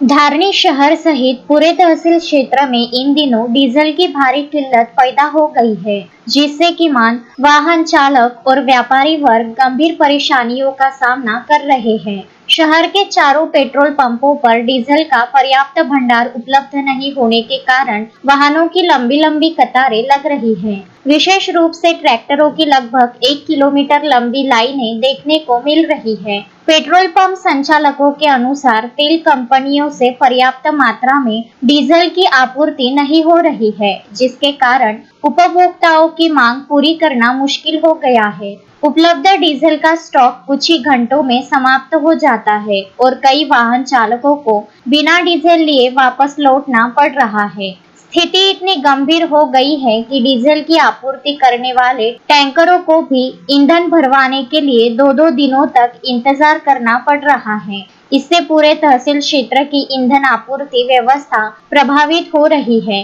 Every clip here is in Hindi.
धारनी शहर सहित पूरे तहसील क्षेत्र में इन दिनों डीजल की भारी किल्लत पैदा हो गई है, जिससे किसान, वाहन चालक और व्यापारी वर्ग गंभीर परेशानियों का सामना कर रहे हैं। शहर के चारों पेट्रोल पंपों पर डीजल का पर्याप्त भंडार उपलब्ध नहीं होने के कारण वाहनों की लंबी लंबी कतारें लग रही हैं। विशेष रूप से ट्रैक्टरों की लगभग 1 किलोमीटर लंबी लाइनें देखने को मिल रही है। पेट्रोल पंप संचालकों के अनुसार तेल कंपनियों से पर्याप्त मात्रा में डीजल की आपूर्ति नहीं हो रही है, जिसके कारण उपभोक्ताओं की मांग पूरी करना मुश्किल हो गया है। उपलब्ध डीजल का स्टॉक कुछ ही घंटों में समाप्त हो जाता है और कई वाहन चालकों को बिना डीजल लिए वापस लौटना पड़ रहा है। स्थिति इतनी गंभीर हो गई है कि डीजल की आपूर्ति करने वाले टैंकरों को भी ईंधन भरवाने के लिए 2-2 दिनों तक इंतजार करना पड़ रहा है। इससे पूरे तहसील क्षेत्र की ईंधन आपूर्ति व्यवस्था प्रभावित हो रही है।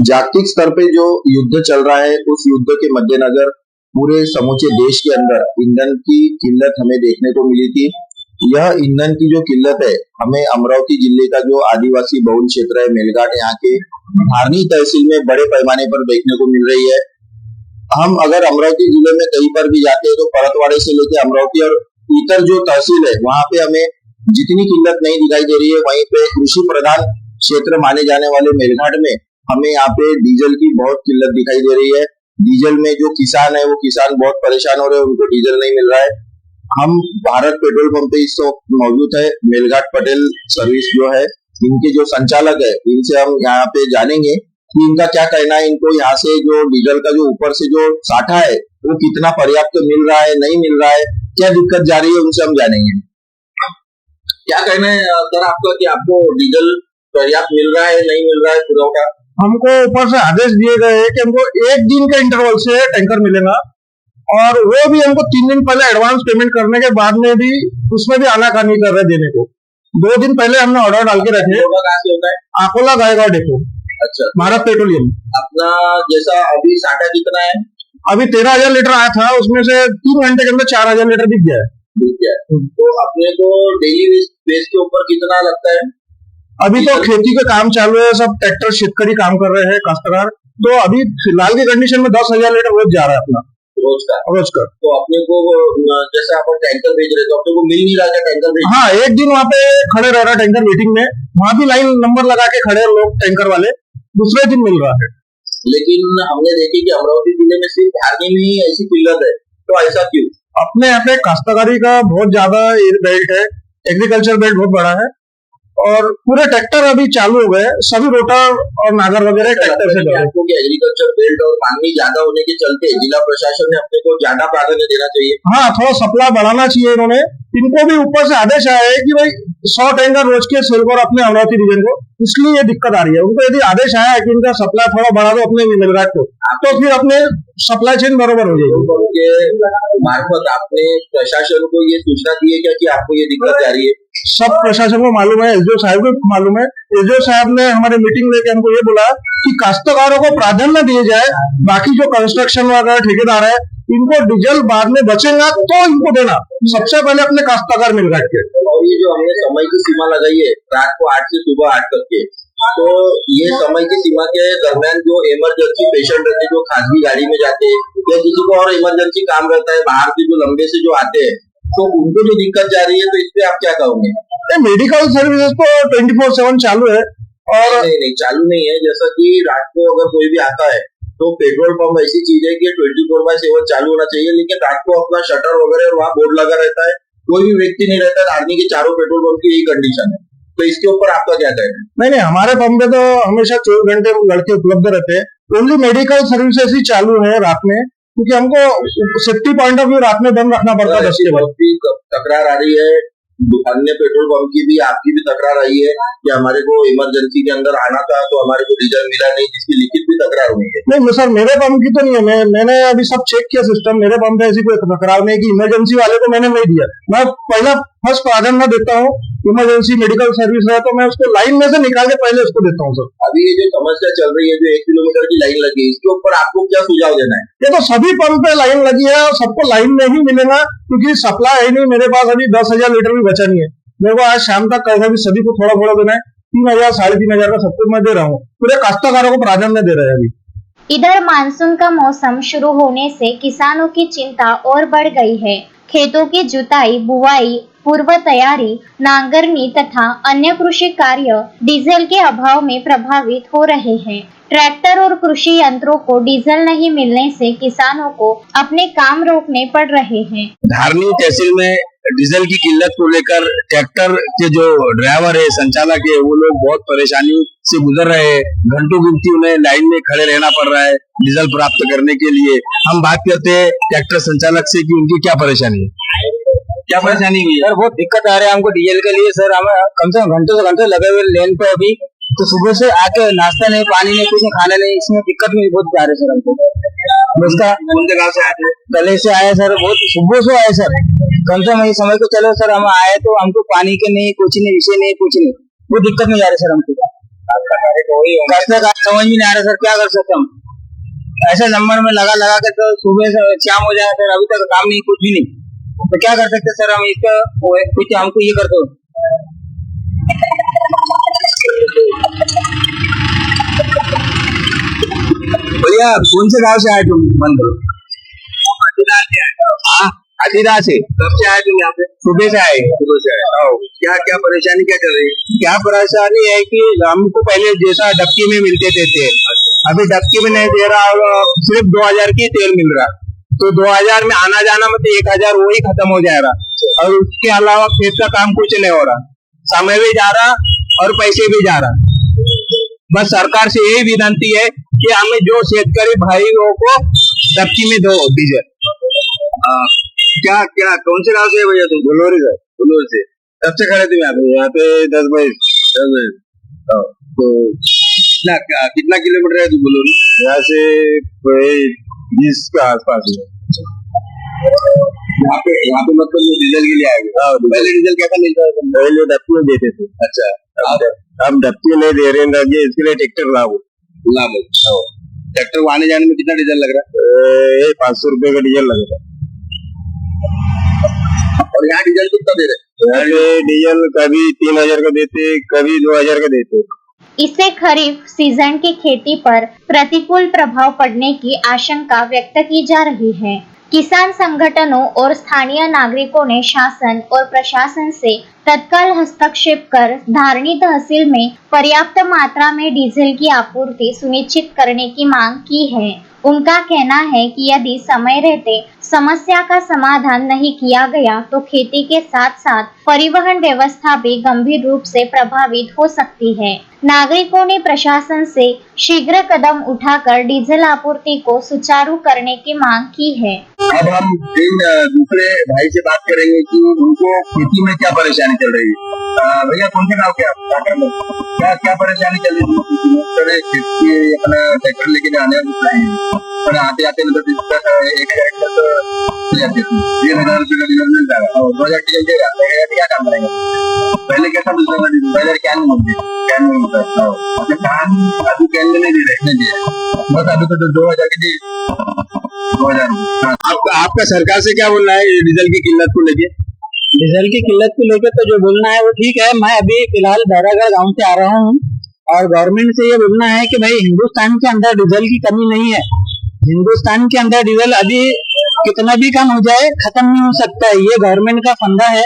जागतिक स्तर पे जो युद्ध चल रहा है, उस युद्ध के मद्देनजर पूरे समूचे देश के अंदर ईंधन की किल्लत हमें देखने को मिली थी। यह ईंधन की जो किल्लत है, हमें अमरावती जिले का जो आदिवासी बहुल क्षेत्र है मेलघाट, यहाँ के धारनी तहसील में बड़े पैमाने पर देखने को मिल रही है। हम अगर अमरावती जिले में कहीं पर भी जाते हैं तो परतवाड़े से लेकर अमरावती और इतर जो तहसील है, वहाँ पे हमें जितनी किल्लत नहीं दिखाई दे रही है, वहीं पे कृषि प्रधान क्षेत्र माने जाने वाले मेलघाट में हमें यहाँ पे डीजल की बहुत किल्लत दिखाई दे रही है। डीजल में जो किसान है, वो किसान बहुत परेशान हो रहे हैं, उनको डीजल नहीं मिल रहा है। हम भारत पेट्रोल पंप पे इस वक्त मौजूद है। मेलघाट पटेल सर्विस जो है, इनके जो संचालक है, इनसे हम यहाँ पे जानेंगे कि इनका क्या कहना है। इनको यहाँ से जो डीजल का जो ऊपर से जो साठा है, वो कितना पर्याप्त मिल रहा है, नहीं मिल रहा है, क्या दिक्कत जा रही है, उनसे हम जानेंगे। क्या कहना है सर आपका कि आपको डीजल पर्याप्त मिल रहा है, नहीं मिल रहा है पुरवठा? हमको ऊपर से आदेश दिए गए हैं कि हमको 1 दिन के इंटरवल से टैंकर मिलेगा, और वो भी हमको 3 दिन पहले एडवांस पेमेंट करने के बाद में भी उसमें भी आनाकानी कर रहे देने को। 2 दिन पहले हमने ऑर्डर डाल के रखे। आकोला गायगांव डेपो। अच्छा, भारत पेट्रोलियम। अपना जैसा अभी साठा कितना है? अभी 13,000 लीटर आया था, उसमें से 3 घंटे के अंदर 4,000 लीटर बिक गया है। तो अपने को डेली बेस के ऊपर कितना लगता है? अभी तो खेती का काम चालू है, सब ट्रैक्टर शेतकरी काम कर रहे हैं, काश्तकार। तो अभी फिलहाल की कंडीशन में 10,000 लीटर रोज जा रहा है अपना, रोज का। तो अपने को जैसे आप टैंकर भेज रहे, तो अपने को मिल नहीं रहा है टैंकर भेज? हाँ, 1 दिन वहाँ पे खड़े रह रहा टैंकर वेटिंग में, वहाँ भी लाइन नंबर लगा के खड़े लोग टैंकर वाले, दूसरे दिन मिल रहा है। लेकिन हमने देखी कि अमरावती जिले में सिर्फ धारनी में ही ऐसी किल्लत है, तो ऐसा क्यों? अपने यहाँ पे काश्तकारी का बहुत ज्यादा बेल्ट है, एग्रीकल्चर बेल्ट बहुत बड़ा है, और पूरे ट्रैक्टर अभी चालू हो गए, सभी रोटर और नागर वगैरह ट्रैक्टर से। आपको कि एग्रीकल्चर बेल्ट और मांगनी ज्यादा होने के चलते जिला प्रशासन ने अपने को ज्यादा प्राधान्य देना चाहिए। हाँ, थोड़ा सप्लाई बढ़ाना चाहिए इन्होंने। इनको भी ऊपर से आदेश आया है कि भाई 100 टैंकर रोज के सेल करो अपने अमरावती रीजन को, इसलिए ये दिक्कत आ रही है। उनको यदि आदेश आया है कि इनका सप्लाई थोड़ा बढ़ा दो अपने मेलघाट को, तो फिर अपने सप्लाई चेन बरोबर हो जाएगी। उनके मार्फत आपने प्रशासन को ये सूचना दी है क्या कि आपको ये दिक्कत जा रही है? सब प्रशासन को मालूम है, एसडीओ साहब को मालूम है। एसडीओ साहब ने हमारे मीटिंग लेके हमको ये बोला कि काश्तकारों को प्राधान्य दिए जाए, बाकी जो कंस्ट्रक्शन वगैरह ठेकेदार है, इनको डीजल बाद में बचेगा तो इनको देना, सबसे पहले अपने काश्तकार मिल रहा है। और ये जो हमने समय की सीमा लगाई है, रात को 8 से सुबह 8 तक के, तो ये समय की सीमा के दरमियान जो इमरजेंसी पेशेंट रहते हैं, जो खासगी गाड़ी में जाते हैं या किसी को और इमरजेंसी काम रहता है, बाहर से जो लंबे से जो आते हैं, तो उनको जो दिक्कत जा रही है, तो इस पे आप क्या कहोगे? मेडिकल सर्विसेज तो 24/7 चालू है। और नहीं चालू नहीं है, जैसा कि रात को अगर कोई भी आता है तो पेट्रोल पंप ऐसी चीज है कि 24/7 चालू होना चाहिए, लेकिन रात को अपना शटर वगैरह और वहाँ बोर्ड लगा रहता है, कोई भी व्यक्ति नहीं रहता। धारनी के चारों पेट्रोल पंप की यही कंडीशन है, तो इसके ऊपर आपका क्या कहना है? नहीं, हमारे पंप पे तो हमेशा 24 घंटे लड़के उपलब्ध रहते हैं। ओनली मेडिकल सर्विसेज ही चालू है रात में, क्योंकि हमको सेफ्टी पॉइंट ऑफ व्यू रात में बंद रखना पड़ता है। 10 के बाद तकरार आ रही है, अन्य पेट्रोल पंप की भी, आपकी भी तकरार आई है कि हमारे को इमरजेंसी के अंदर आना था तो हमारे को डीजल मिला नहीं, जिसकी लिखित भी तकरार हुई है। नहीं सर, मेरे पंप की तो नहीं है। मैंने अभी सब चेक किया सिस्टम, मेरे पंप पे ऐसी कोई तकरार नहीं कि इमरजेंसी वाले को मैंने नहीं दिया। मैं पहला फर्स्ट प्राधान्य देता हूँ, इमरजेंसी मेडिकल सर्विस है तो मैं उसको लाइन में से निकाल के पहले उसको देता हूँ। सर, अभी ये जो समस्या चल रही है, जो 1 किलोमीटर की लाइन लगी है, इसके ऊपर आपको क्या सुझाव देना है? ये तो सभी पंप पे लाइन लगी है और सबको लाइन में ही मिलेगा, क्योंकि सप्लाई है नहीं मेरे पास, अभी 10,000 लीटर भी बचा नहीं है। मेरे को आज शाम तक कैसा भी सभी को थोड़ा थोड़ा देना है। 3,000 3,500 का सबको मैं दे रहा हूँ। पूरे काश्तकारों को प्राधान्य दे रहे हैं अभी। इधर मानसून का मौसम शुरू होने से किसानों की चिंता और बढ़ गई है। खेतों की जुताई, बुआई, पूर्व तैयारी, नांगरनी तथा अन्य कृषि कार्य डीजल के अभाव में प्रभावित हो रहे हैं। ट्रैक्टर और कृषि यंत्रों को डीजल नहीं मिलने से किसानों को अपने काम रोकने पड़ रहे हैं। धारनी तहसील में डीजल की किल्लत को लेकर ट्रैक्टर के जो ड्राइवर है, संचालक है, वो लोग बहुत परेशानी से गुजर रहे हैं। घंटों गिनती उन्हें लाइन में खड़े रहना पड़ रहा है डीजल प्राप्त करने के लिए। हम बात करते हैं ट्रैक्टर संचालक से कि उनकी क्या परेशानी है। क्या परेशानी हुई है? सर बहुत दिक्कत आ रहा है हमको डीजल के लिए। सर हम कम से कम घंटों से घंटे लगे हुए लेन पे अभी, तो सुबह से आके नाश्ता नहीं, पानी नहीं, कुछ नहीं, खाना नहीं, इसमें दिक्कत में बहुत जा रहे सर हमको। उसका कौन जगह से आए थे? पहले से आए सर, बहुत सुबह से आए सर। कम से कम ये समझ को चलो सर, हम आए तो हमको पानी के नहीं, कुछ नहीं, विषय नहीं, कुछ नहीं, वो दिक्कत में जा रहे सर हमको। समझ में नहीं आ रहा सर, क्या कर सकते हम। ऐसे नंबर में लगा के तो सुबह से शाम हो जाए सर, अभी तक काम नहीं, कुछ भी नहीं, तो क्या कर सकते सर हम। इसका कुछ हमको ये कर दो। भैया कौन से गांव से आए तुम? बंद करो। अतीरा से। कब से आए तुम यहाँ पे? सुबह से आए। सुबह से आए। क्या क्या परेशानी क्या चल रही है? क्या परेशानी है कि हमको पहले जैसा डबकी में मिलते थे तेल, अभी डबकी में नहीं दे रहा और सिर्फ 2,000 की तेल मिल रहा। तो 2,000 में आना जाना मतलब 1,000 वही खत्म हो जा रहा, और उसके अलावा खेत का काम कुछ नहीं हो रहा, समय भी जा रहा और पैसे भी जा रहा। बस सरकार से यही विनती है कि हमें जो शेतकरी भाइयों को डबकी में दो डीजल। क्या क्या कौन से गांव से है भैया तुम? गुलोरी से। गुलोरी से। कब से खड़े थे यहाँ पे? 10 बजे। तो कितना किलोमीटर है तू गुलोरी? यहाँ से 20 के आसपास है। यहाँ पे मतलब डीजल के लिए आए? पहले डीजल कैसा मिलता है? पहले डबकी में देते थे। अच्छा, हम डबकी नहीं दे रहे हैं, इसके लिए ट्रैक्टर लाओ। ट्रैक्टर को आने जाने में कितना डीजल लग रहा है? 500 रुपए का डीजल लग रहा है। और यहाँ डीजल कितना दे रहे? यहाँ पे डीजल कभी 3,000 का देते, कभी 2,000 का देते। इससे खरीफ सीजन की खेती पर प्रतिकूल प्रभाव पड़ने की आशंका व्यक्त की जा रही है। किसान संगठनों और स्थानीय नागरिकों ने शासन और प्रशासन से तत्काल हस्तक्षेप कर धारनी तहसील में पर्याप्त मात्रा में डीजल की आपूर्ति सुनिश्चित करने की मांग की है। उनका कहना है कि यदि समय रहते समस्या का समाधान नहीं किया गया तो खेती के साथ साथ परिवहन व्यवस्था भी गंभीर रूप से प्रभावित हो सकती है। नागरिकों ने प्रशासन से शीघ्र कदम उठाकर डीजल आपूर्ति को सुचारू करने की मांग की है। अब हम दूसरे भाई से बात करेंगे कि उनको खेती में क्या परेशानी चल रही है। भैया कौन से गाँव के आप? क्या परेशानी चल रही है? खेती अपना ट्रैक्टर लेके जाने पर आते आते मतलब 1,000 रुपये का डीजल मिल जाएगा और 2,000 डीजल देगा, क्या काम करेगा? पहले कैसा मिलता था? पहले कैन में मिलता था, अभी कैन में नहीं दे रहे, बस अभी तो 2,000 के लिए 2,000। आपका सरकार से क्या बोलना है डीजल की किल्लत को लेके? डीजल की किल्लत को लेकर तो जो बोलना है वो ठीक है। मैं अभी फिलहाल बैरागढ़ गांव से आ रहा हूँ और गवर्नमेंट से ये बोलना है कि भाई हिंदुस्तान के अंदर डीजल की कमी नहीं है। हिंदुस्तान के अंदर डीजल अभी कितना भी कम हो जाए खत्म नहीं हो सकता है। ये गवर्नमेंट का फंदा है,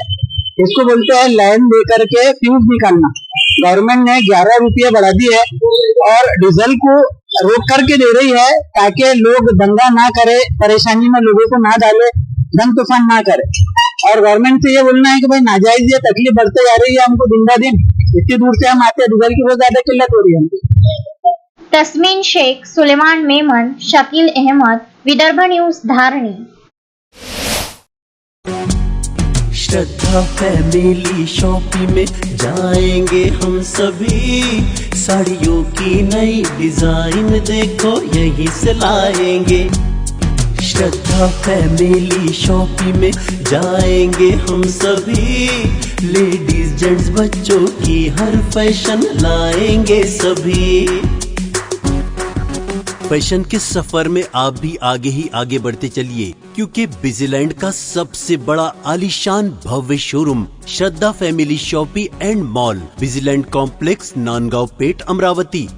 इसको बोलते हैं लाइन दे करके फ्यूज निकालना। गवर्नमेंट ने 11 रुपये बढ़ा दी है और डीजल को रोक करके दे रही है ताकि लोग दंगा ना करे, परेशानी में लोगों को ना डाले, धन तूफान ना करे। और गवर्नमेंट से ये बोलना है कि भाई नाजायज ये तकलीफ बढ़ते जा रही है हमको दिन ब दिन। इतनी दूर से हम आते हैं, डीजल की बहुत ज्यादा किल्लत हो रही है हमको। तस्मीन शेख, सुलेमान मेमन, शकील अहमद, विदर्भ न्यूज, धारणी। श्रद्धा फैमिली शॉपिंग में जाएंगे हम सभी, साड़ियों की नई डिजाइन देखो यहीं से लाएंगे। श्रद्धा फैमिली शॉपिंग में जाएंगे हम सभी, लेडीज जेंट्स बच्चों की हर फैशन लाएंगे सभी। फैशन के सफर में आप भी आगे ही आगे बढ़ते चलिए, क्योंकि बिजीलैंड का सबसे बड़ा आलीशान भव्य showroom Shraddha family shoppe and mall, Busyland complex, Nandgaon Peth, Amravati.